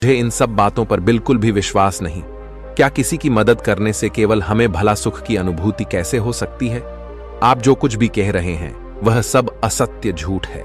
मुझे इन सब बातों पर बिल्कुल भी विश्वास नहीं। क्या किसी की मदद करने से केवल हमें भला सुख की अनुभूति कैसे हो सकती है? आप जो कुछ भी कह रहे हैं वह सब असत्य झूठ है।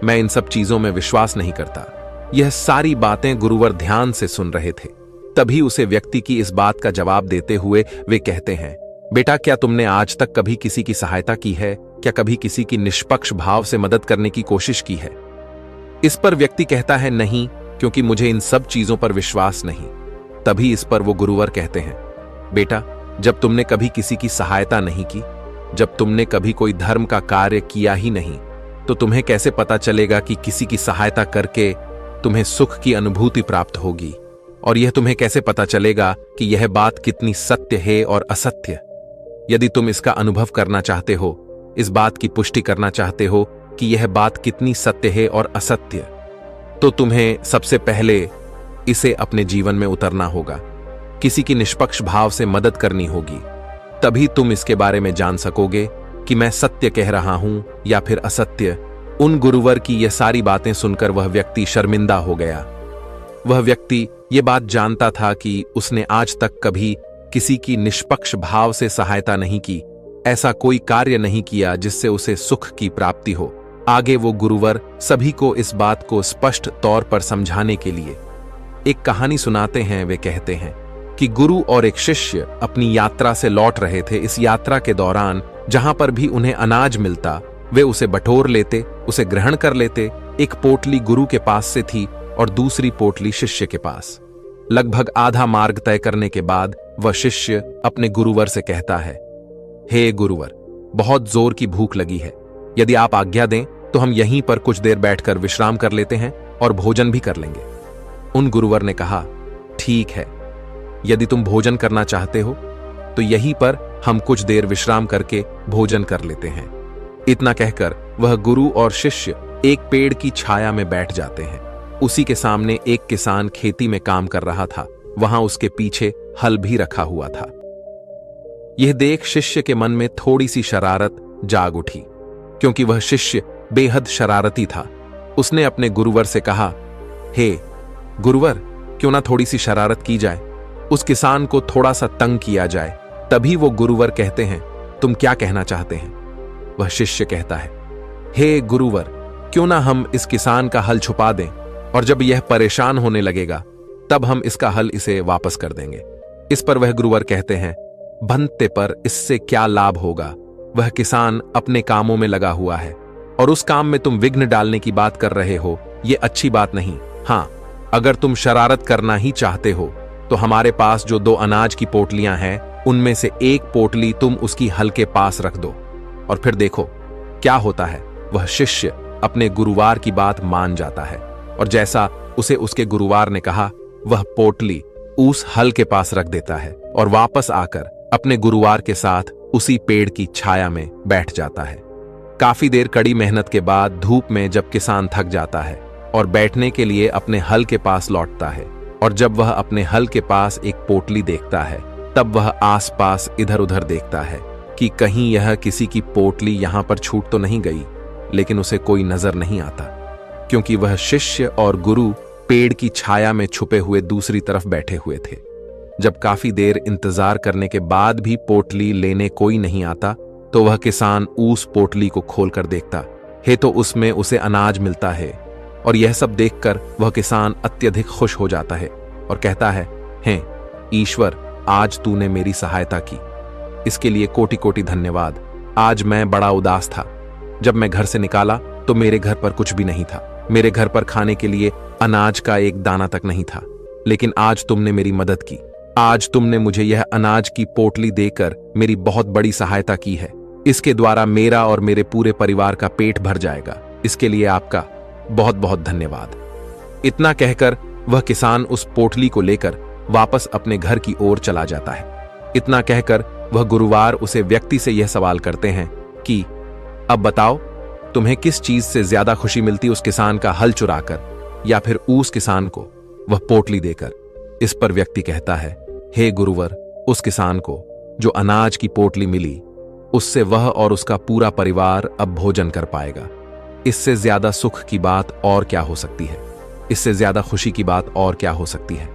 मैं इन सब चीजों में विश्वास नहीं करता। यह सारी बातें गुरुवर ध्यान से सुन रहे थे। तभी उसे व्यक्ति की इस बात का जवाब देते हुए वे कहते हैं, बेटा, क्या तुमने आज तक कभी किसी की सहायता की है? क्या कभी किसी की निष्पक्ष भाव से मदद करने की कोशिश की है? इस पर व्यक्ति कहता है, नहीं, क्योंकि मुझे इन सब चीजों पर विश्वास नहीं। तभी इस पर वो गुरुवर कहते हैं, बेटा, जब तुमने कभी किसी की सहायता नहीं की, जब तुमने कभी कोई धर्म का कार्य किया ही नहीं, तो तुम्हें कैसे पता चलेगा कि किसी की सहायता करके तुम्हें सुख की अनुभूति प्राप्त होगी? और यह तुम्हें कैसे पता चलेगा कि यह बात कितनी सत्य है और असत्य? यदि तुम इसका अनुभव करना चाहते हो, इस बात की पुष्टि करना चाहते हो कि यह बात कितनी सत्य है और असत्य, तो तुम्हें सबसे पहले इसे अपने जीवन में उतरना होगा। किसी की निष्पक्ष भाव से मदद करनी होगी। तभी तुम इसके बारे में जान सकोगे कि मैं सत्य कह रहा हूं या फिर असत्य। उन गुरुवर की यह सारी बातें सुनकर वह व्यक्ति शर्मिंदा हो गया। वह व्यक्ति ये बात जानता था कि उसने आज तक कभी किसी की निष्पक्ष भाव से सहायता नहीं की, ऐसा कोई कार्य नहीं किया जिससे उसे सुख की प्राप्ति हो। आगे वो गुरुवर सभी को इस बात को स्पष्ट तौर पर समझाने के लिए एक कहानी सुनाते हैं। वे कहते हैं कि गुरु और एक शिष्य अपनी यात्रा से लौट रहे थे। इस यात्रा के दौरान जहां पर भी उन्हें अनाज मिलता, वे उसे बटोर लेते, उसे ग्रहण कर लेते। एक पोटली गुरु के पास से थी और दूसरी पोटली शिष्य के पास। लगभग आधा मार्ग तय करने के बाद वह शिष्य अपने गुरुवर से कहता है, हे गुरुवर, बहुत जोर की भूख लगी है। यदि आप आज्ञा दें तो हम यहीं पर कुछ देर बैठकर विश्राम कर लेते हैं और भोजन भी कर लेंगे। उन गुरुवर ने कहा, ठीक है, यदि तुम भोजन करना चाहते हो तो यहीं पर हम कुछ देर विश्राम करके भोजन कर लेते हैं। इतना कहकर वह गुरु और शिष्य एक पेड़ की छाया में बैठ जाते हैं। उसी के सामने एक किसान खेती में काम कर रहा था। वहां उसके पीछे हल भी रखा हुआ था। यह देख शिष्य के मन में थोड़ी सी शरारत जाग उठी, क्योंकि वह शिष्य बेहद शरारती था। उसने अपने गुरुवर से कहा, हे गुरुवर, क्यों ना थोड़ी सी शरारत की जाए, उस किसान को थोड़ा सा तंग किया जाए। तभी वो गुरुवर कहते हैं, तुम क्या कहना चाहते हैं? वह शिष्य कहता है, हे गुरुवर, क्यों ना हम इस किसान का हल छुपा दें और जब यह परेशान होने लगेगा तब हम इसका हल इसे वापस कर देंगे। इस पर वह गुरुवर कहते हैं, बनते पर इससे क्या लाभ होगा? वह किसान अपने कामों में लगा हुआ है और उस काम में तुम विघ्न डालने की बात कर रहे हो। यह अच्छी बात नहीं। हाँ, अगर तुम शरारत करना ही चाहते हो तो हमारे पास जो 2 अनाज की पोटलियां हैं, उनमें से एक पोटली तुम उसकी हल के पास रख दो और फिर देखो क्या होता है। वह शिष्य अपने गुरुवार की बात मान जाता है और जैसा उसे उसके गुरुवार ने कहा, वह पोटली उस हल के पास रख देता है और वापस आकर अपने गुरुवार के साथ उसी पेड़ की छाया में बैठ जाता है। काफी देर कड़ी मेहनत के बाद धूप में जब किसान थक जाता है और बैठने के लिए अपने हल के पास लौटता है, और जब वह अपने हल के पास एक पोटली देखता है, तब वह आसपास इधर उधर देखता है कि कहीं यह किसी की पोटली यहां पर छूट तो नहीं गई। लेकिन उसे कोई नजर नहीं आता, क्योंकि वह शिष्य और गुरु पेड़ की छाया में छुपे हुए दूसरी तरफ बैठे हुए थे। जब काफी देर इंतजार करने के बाद भी पोटली लेने कोई नहीं आता, तो वह किसान उस पोटली को खोलकर देखता है तो उसमें उसे अनाज मिलता है। और यह सब देखकर वह किसान अत्यधिक खुश हो जाता है और कहता है, हे ईश्वर, आज तूने मेरी सहायता की, इसके लिए कोटि कोटि धन्यवाद। आज मैं बड़ा उदास था। जब मैं घर से निकाला तो मेरे घर पर कुछ भी नहीं था। मेरे घर पर खाने के लिए अनाज का एक दाना तक नहीं था। लेकिन आज तुमने मेरी मदद की। आज तुमने मुझे यह अनाज की पोटली देकर मेरी बहुत बड़ी सहायता की है। इसके द्वारा मेरा और मेरे पूरे परिवार का पेट भर जाएगा। इसके लिए आपका बहुत बहुत धन्यवाद। इतना कहकर वह किसान उस पोटली को लेकर वापस अपने घर की ओर चला जाता है। इतना कहकर वह गुरुवार उसे व्यक्ति से यह सवाल करते हैं कि अब बताओ, तुम्हें किस चीज से ज्यादा खुशी मिलती, उस किसान का हल चुराकर या फिर उस किसान को वह पोटली देकर? इस पर व्यक्ति कहता है, हे गुरुवर, उस किसान को जो अनाज की पोटली मिली, उससे वह और उसका पूरा परिवार अब भोजन कर पाएगा। इससे ज्यादा सुख की बात और क्या हो सकती है? इससे ज्यादा खुशी की बात और क्या हो सकती है।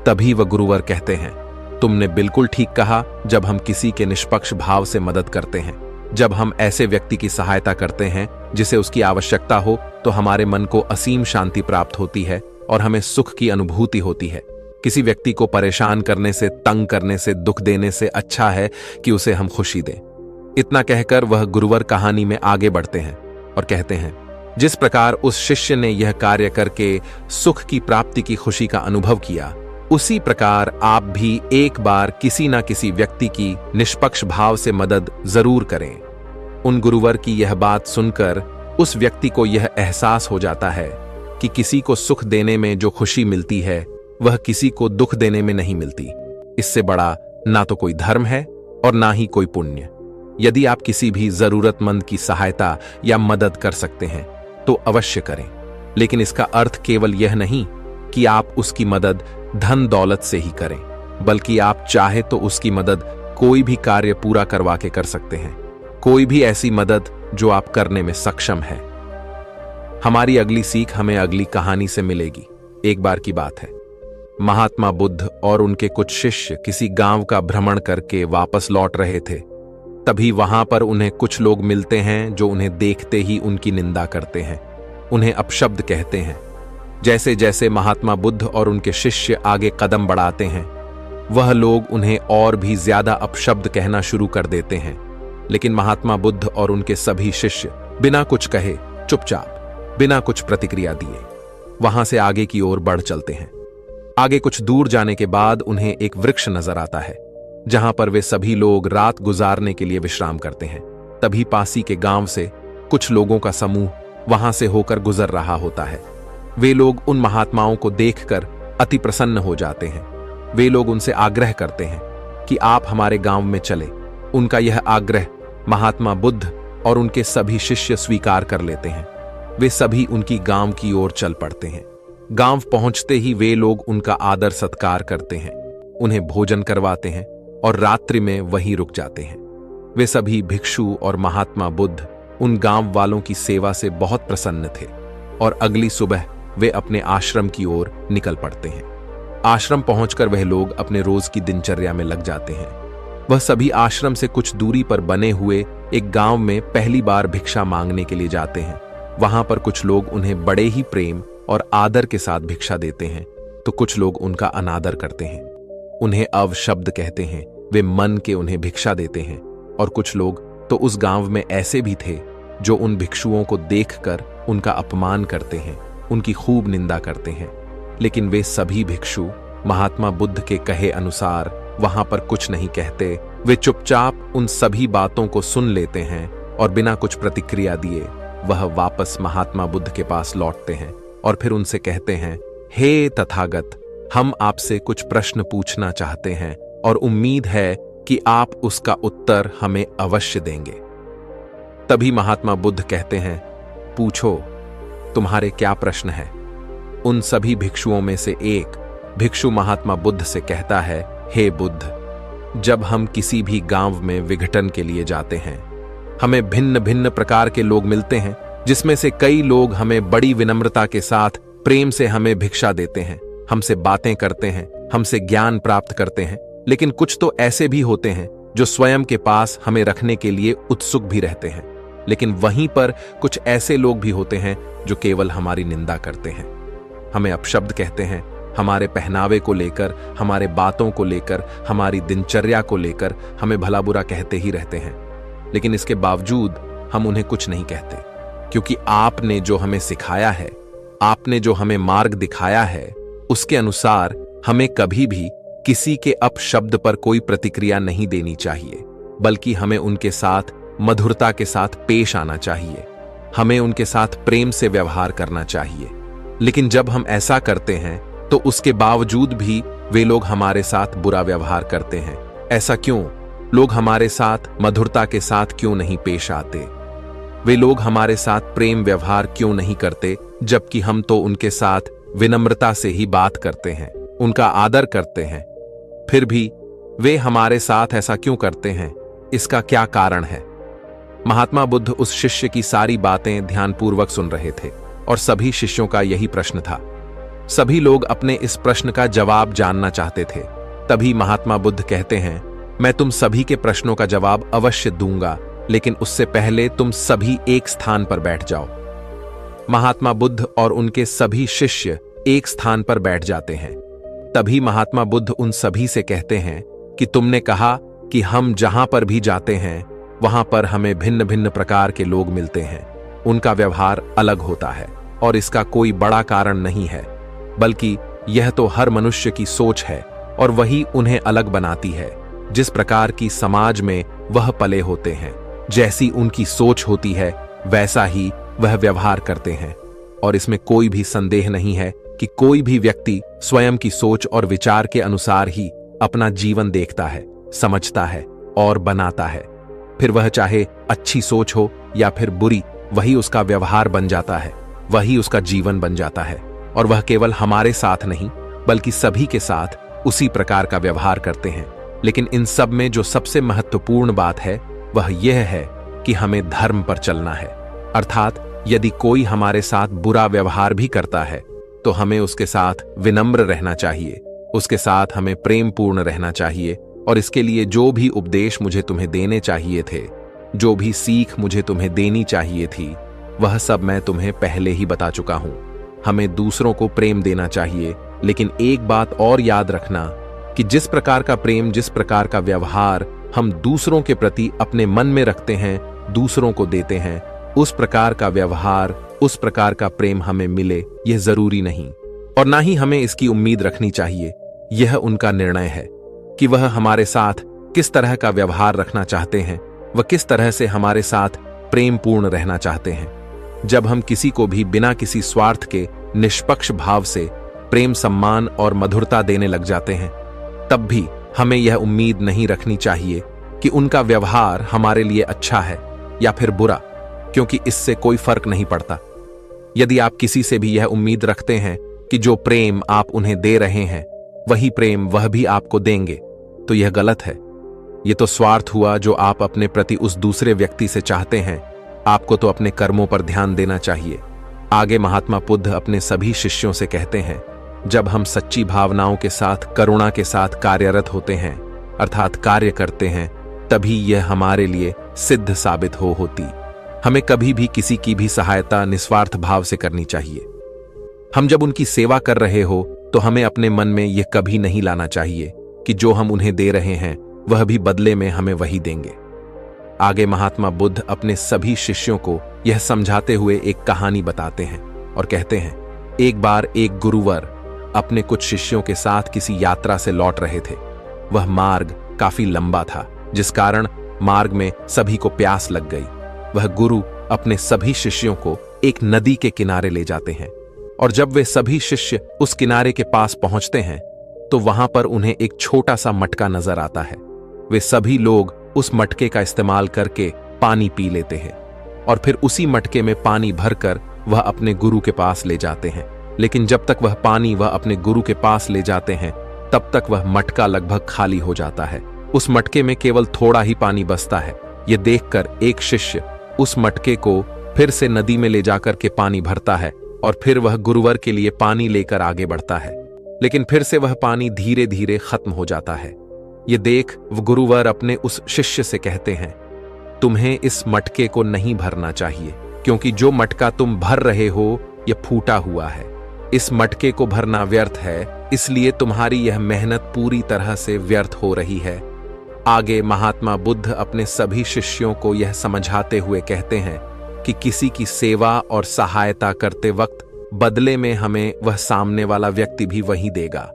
तभी वह गुरुवर कहते हैं, तुमने बिल्कुल ठीक कहा। जब हम किसी के निष्पक्ष भाव से मदद करते हैं, जब हम ऐसे व्यक्ति की सहायता करते हैं जिसे उसकी आवश्यकता हो, तो हमारे मन को असीम शांति प्राप्त होती है और हमें सुख की अनुभूति होती है। किसी व्यक्ति को परेशान करने से, तंग करने से, दुख देने से अच्छा है कि उसे हम खुशी दें। इतना कहकर वह गुरुवर कहानी में आगे बढ़ते हैं और कहते हैं, जिस प्रकार उस शिष्य ने यह कार्य करके सुख की प्राप्ति की खुशी का अनुभव किया, उसी प्रकार आप भी एक बार किसी न किसी व्यक्ति की निष्पक्ष भाव से मदद जरूर करें। उन गुरुवर की यह बात सुनकर उस व्यक्ति को यह एहसास हो जाता है कि किसी को सुख देने में जो खुशी मिलती है वह किसी को दुख देने में नहीं मिलती। इससे बड़ा ना तो कोई धर्म है और ना ही कोई पुण्य। यदि आप किसी भी जरूरतमंद की सहायता या मदद कर सकते हैं तो अवश्य करें, लेकिन इसका अर्थ केवल यह नहीं कि आप उसकी मदद धन दौलत से ही करें, बल्कि आप चाहे तो उसकी मदद कोई भी कार्य पूरा करवा के कर सकते हैं, कोई भी ऐसी मदद जो आप करने में सक्षम है। हमारी अगली सीख हमें अगली कहानी से मिलेगी। एक बार की बात है, महात्मा बुद्ध और उनके कुछ शिष्य किसी गांव का भ्रमण करके वापस लौट रहे थे। तभी वहां पर उन्हें कुछ लोग मिलते हैं जो उन्हें देखते ही उनकी निंदा करते हैं, उन्हें अपशब्द कहते हैं। जैसे जैसे महात्मा बुद्ध और उनके शिष्य आगे कदम बढ़ाते हैं, वह लोग उन्हें और भी ज्यादा अपशब्द कहना शुरू कर देते हैं। लेकिन महात्मा बुद्ध और उनके सभी शिष्य बिना कुछ कहे, चुपचाप, बिना कुछ प्रतिक्रिया दिए वहां से आगे की ओर बढ़ चलते हैं। आगे कुछ दूर जाने के बाद उन्हें एक वृक्ष नजर आता है, जहां पर वे सभी लोग रात गुजारने के लिए विश्राम करते हैं। तभी पासी के गांव से कुछ लोगों का समूह वहां से होकर गुजर रहा होता है। वे लोग उन महात्माओं को देखकर अति प्रसन्न हो जाते हैं। वे लोग उनसे आग्रह करते हैं कि आप हमारे गांव में चले। उनका यह आग्रह महात्मा बुद्ध और उनके सभी शिष्य स्वीकार कर लेते हैं। वे सभी उनकी गांव की ओर चल पड़ते हैं। गांव पहुंचते ही वे लोग उनका आदर सत्कार करते हैं, उन्हें भोजन करवाते हैं और रात्रि में वहीं रुक जाते हैं। वे सभी भिक्षु और महात्मा बुद्ध उन गांव वालों की सेवा से बहुत प्रसन्न थे और अगली सुबह वे अपने आश्रम की ओर निकल पड़ते हैं। आश्रम पहुंचकर वह लोग अपने रोज की दिनचर्या में लग जाते हैं। वह सभी आश्रम से कुछ दूरी पर बने हुए एक गांव में पहली बार भिक्षा मांगने के लिए जाते हैं। वहां पर कुछ लोग उन्हें बड़े ही प्रेम और आदर के साथ भिक्षा देते हैं, तो कुछ लोग उनका अनादर करते हैं, उन्हें अवशब्द कहते हैं, वे मन के उन्हें भिक्षा देते हैं। और कुछ लोग तो उस गांव में ऐसे भी थे जो उन भिक्षुओं को देखकर उनका अपमान करते हैं, उनकी खूब निंदा करते हैं। लेकिन वे सभी भिक्षु महात्मा बुद्ध के कहे अनुसार वहां पर कुछ नहीं कहते। वे चुपचाप उन सभी बातों को सुन लेते हैं और बिना कुछ प्रतिक्रिया दिए वह वापस महात्मा बुद्ध के पास लौटते हैं और फिर उनसे कहते हैं, हे तथागत, हम आपसे कुछ प्रश्न पूछना चाहते हैं और उम्मीद है कि आप उसका उत्तर हमें अवश्य देंगे। तभी महात्मा बुद्ध कहते हैं, पूछो, तुम्हारे क्या प्रश्न है? उन सभी भिक्षुओं में से एक भिक्षु महात्मा बुद्ध से कहता है, हे बुद्ध, जब हम किसी भी गांव में विघटन के लिए जाते हैं, हमें भिन्न भिन्न प्रकार के लोग मिलते हैं, जिसमें से कई लोग हमें बड़ी विनम्रता के साथ प्रेम से हमें भिक्षा देते हैं, हमसे बातें करते हैं, हमसे ज्ञान प्राप्त करते हैं। लेकिन कुछ तो ऐसे भी होते हैं जो स्वयं के पास हमें रखने के लिए उत्सुक भी रहते हैं। लेकिन वहीं पर कुछ ऐसे लोग भी होते हैं जो केवल हमारी निंदा करते हैं, हमें अपशब्द कहते हैं, हमारे पहनावे को लेकर, हमारे बातों को लेकर, हमारी दिनचर्या को लेकर हमें भला बुरा कहते ही रहते हैं। लेकिन इसके बावजूद हम उन्हें कुछ नहीं कहते, क्योंकि आपने जो हमें सिखाया है, आपने जो हमें मार्ग दिखाया है, उसके अनुसार हमें कभी भी किसी के अपशब्द पर कोई प्रतिक्रिया नहीं देनी चाहिए, बल्कि हमें उनके साथ मधुरता के साथ पेश आना चाहिए, हमें उनके साथ प्रेम से व्यवहार करना चाहिए। लेकिन जब हम ऐसा करते हैं तो उसके बावजूद भी वे लोग हमारे साथ बुरा व्यवहार करते हैं। ऐसा क्यों? लोग हमारे साथ मधुरता के साथ क्यों नहीं पेश आते? वे लोग हमारे साथ प्रेम व्यवहार क्यों नहीं करते, जबकि हम तो उनके साथ विनम्रता से ही बात करते हैं, उनका आदर करते हैं? फिर भी वे हमारे साथ ऐसा क्यों करते हैं? इसका क्या कारण है? महात्मा बुद्ध उस शिष्य की सारी बातें ध्यानपूर्वक सुन रहे थे और सभी शिष्यों का यही प्रश्न था। सभी लोग अपने इस प्रश्न का जवाब जानना चाहते थे। तभी महात्मा बुद्ध कहते हैं, मैं तुम सभी के प्रश्नों का जवाब अवश्य दूंगा, लेकिन उससे पहले तुम सभी एक स्थान पर बैठ जाओ। महात्मा बुद्ध और उनके सभी शिष्य एक स्थान पर बैठ जाते हैं। तभी महात्मा बुद्ध उन सभी से कहते हैं कि तुमने कहा कि हम जहां पर भी जाते हैं वहां पर हमें भिन्न भिन्न प्रकार के लोग मिलते हैं। उनका व्यवहार अलग होता है और इसका कोई बड़ा कारण नहीं है, बल्कि यह तो हर मनुष्य की सोच है और वही उन्हें अलग बनाती है। जिस प्रकार की समाज में वह पले होते हैं, जैसी उनकी सोच होती है, वैसा ही वह व्यवहार करते हैं। और इसमें कोई भी संदेह नहीं है कि कोई भी व्यक्ति स्वयं की सोच और विचार के अनुसार ही अपना जीवन देखता है, समझता है और बनाता है। फिर वह चाहे अच्छी सोच हो या फिर बुरी, वही उसका व्यवहार बन जाता है, वही उसका जीवन बन जाता है। और वह केवल हमारे साथ नहीं बल्कि सभी के साथ उसी प्रकार का व्यवहार करते हैं। लेकिन इन सब में जो सबसे महत्वपूर्ण बात है वह यह है कि हमें धर्म पर चलना है। अर्थात यदि कोई हमारे साथ बुरा व्यवहार भी करता है तो हमें उसके साथ विनम्र रहना चाहिए, उसके साथ हमें प्रेम पूर्ण रहना चाहिए। और इसके लिए जो भी उपदेश मुझे तुम्हें देने चाहिए थे, जो भी सीख मुझे तुम्हें देनी चाहिए थी, वह सब मैं तुम्हें पहले ही बता चुका हूं। हमें दूसरों को प्रेम देना चाहिए, लेकिन एक बात और याद रखना कि जिस प्रकार का प्रेम, जिस प्रकार का व्यवहार हम दूसरों के प्रति अपने मन में रखते हैं, दूसरों को देते हैं, उस प्रकार का व्यवहार, उस प्रकार का प्रेम हमें मिले, यह जरूरी नहीं। और ना ही हमें इसकी उम्मीद रखनी चाहिए। यह उनका निर्णय है कि वह हमारे साथ किस तरह का व्यवहार रखना चाहते हैं, वह किस तरह से हमारे साथ प्रेम पूर्ण रहना चाहते हैं। जब हम किसी को भी बिना किसी स्वार्थ के निष्पक्ष भाव से प्रेम, सम्मान और मधुरता देने लग जाते हैं, तब भी हमें यह उम्मीद नहीं रखनी चाहिए कि उनका व्यवहार हमारे लिए अच्छा है या फिर बुरा, क्योंकि इससे कोई फर्क नहीं पड़ता। यदि आप किसी से भी यह उम्मीद रखते हैं कि जो प्रेम आप उन्हें दे रहे हैं वही प्रेम वह भी आपको देंगे, तो यह गलत है। यह तो स्वार्थ हुआ जो आप अपने प्रति उस दूसरे व्यक्ति से चाहते हैं। आपको तो अपने कर्मों पर ध्यान देना चाहिए। आगे महात्मा बुद्ध अपने सभी शिष्यों से कहते हैं, जब हम सच्ची भावनाओं के साथ, करुणा के साथ कार्यरत होते हैं, अर्थात कार्य करते हैं, तभी यह हमारे लिए सिद्ध साबित होती। हमें कभी भी किसी की भी सहायता निस्वार्थ भाव से करनी चाहिए। हम जब उनकी सेवा कर रहे हो तो हमें अपने मन में यह कभी नहीं लाना चाहिए कि जो हम उन्हें दे रहे हैं वह भी बदले में हमें वही देंगे। आगे महात्मा बुद्ध अपने सभी शिष्यों को यह समझाते हुए एक कहानी बताते हैं और कहते हैं, एक बार एक गुरुवर अपने कुछ शिष्यों के साथ किसी यात्रा से लौट रहे थे। वह मार्ग काफी लंबा था, जिस कारण मार्ग में सभी को प्यास लग गई। वह गुरु अपने सभी शिष्यों को एक नदी के किनारे ले जाते हैं और जब वे सभी शिष्य उस किनारे के पास पहुंचते हैं तो वहां पर उन्हें एक छोटा सा मटका नजर आता है। वे सभी लोग उस मटके का इस्तेमाल करके पानी पी लेते हैं और फिर उसी मटके में पानी भरकर वह अपने गुरु के पास ले जाते हैं। लेकिन जब तक वह पानी वह अपने गुरु के पास ले जाते हैं तब तक वह मटका लगभग खाली हो जाता है। उस मटके में केवल थोड़ा ही पानी बचता है। यह देखकर एक शिष्य उस मटके को फिर से नदी में ले जाकर के पानी भरता है और फिर वह गुरुवर के लिए पानी लेकर आगे बढ़ता है, लेकिन फिर से वह पानी धीरे धीरे खत्म हो जाता है। ये देख वह गुरुवर अपने उस शिष्य से कहते हैं, तुम्हें इस मटके को नहीं भरना चाहिए, क्योंकि जो मटका तुम भर रहे हो यह फूटा हुआ है। इस मटके को भरना व्यर्थ है, इसलिए तुम्हारी यह मेहनत पूरी तरह से व्यर्थ हो रही है। आगे महात्मा बुद्ध अपने सभी शिष्यों को यह समझाते हुए कहते हैं कि किसी की सेवा और सहायता करते वक्त बदले में हमें वह सामने वाला व्यक्ति भी वही देगा।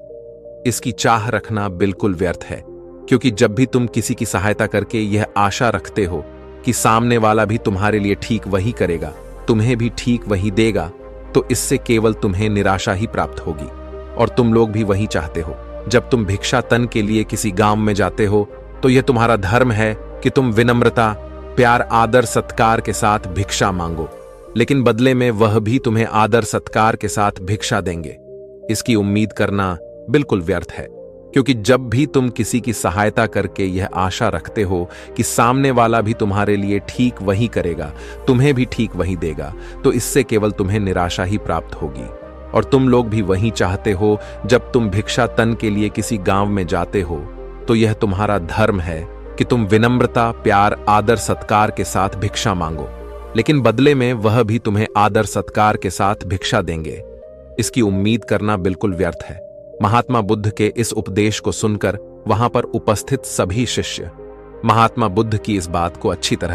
इसकी चाह रखना बिल्कुल व्यर्थ है, क्योंकि जब भी तुम किसी की सहायता करके यह आशा रखते हो कि सामने वाला भी तुम्हारे लिए ठीक वही करेगा, तुम्हें भी ठीक वही देगा, तो इससे केवल तुम्हें निराशा ही प्राप्त होगी। और तुम लोग भी वही चाहते हो। जब तुम भिक्षाटन के लिए किसी गांव में जाते हो तो यह तुम्हारा धर्म है कि तुम विनम्रता, प्यार, आदर सत्कार के साथ भिक्षा मांगो, लेकिन बदले में वह भी तुम्हें आदर सत्कार के साथ भिक्षा देंगे। इसकी उम्मीद करना बिल्कुल व्यर्थ है, क्योंकि जब भी तुम किसी की सहायता करके यह आशा रखते हो कि सामने वाला भी तुम्हारे लिए ठीक वही करेगा, तुम्हें भी ठीक वही देगा, तो इससे केवल तुम्हें निराशा ही प्राप्त होगी और तुम लोग भी वही चाहते हो। जब तुम भिक्षा तन के लिए किसी गांव में जाते हो तो यह तुम्हारा धर्म है कि तुम विनम्रता, प्यार, आदर सत्कार के साथ भिक्षा मांगो, लेकिन बदले में वह भी तुम्हें आदर सत्कार के साथ भिक्षा देंगे। इसकी उम्मीद करना बिल्कुल व्यर्थ है। महात्मा बुद्ध के इस उपदेश को सुनकर वहां पर उपस्थित सभी शिष्य महात्मा बुद्ध की इस बात को अच्छी तरह